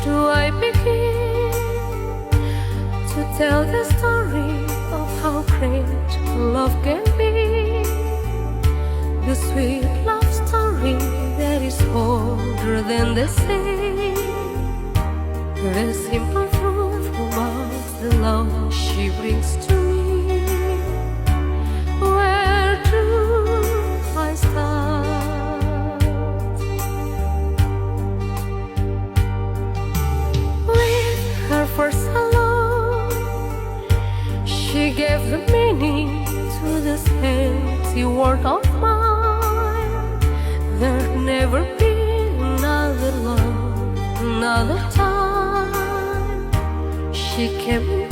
do I begin to tell the story of how great love can be? The sweet love story that is older than the sea. The simple truth about the love she brings to me. Where do I start? With her first hello, she gave the meaning to this empty world of mine. There'd never be another love, another time. She came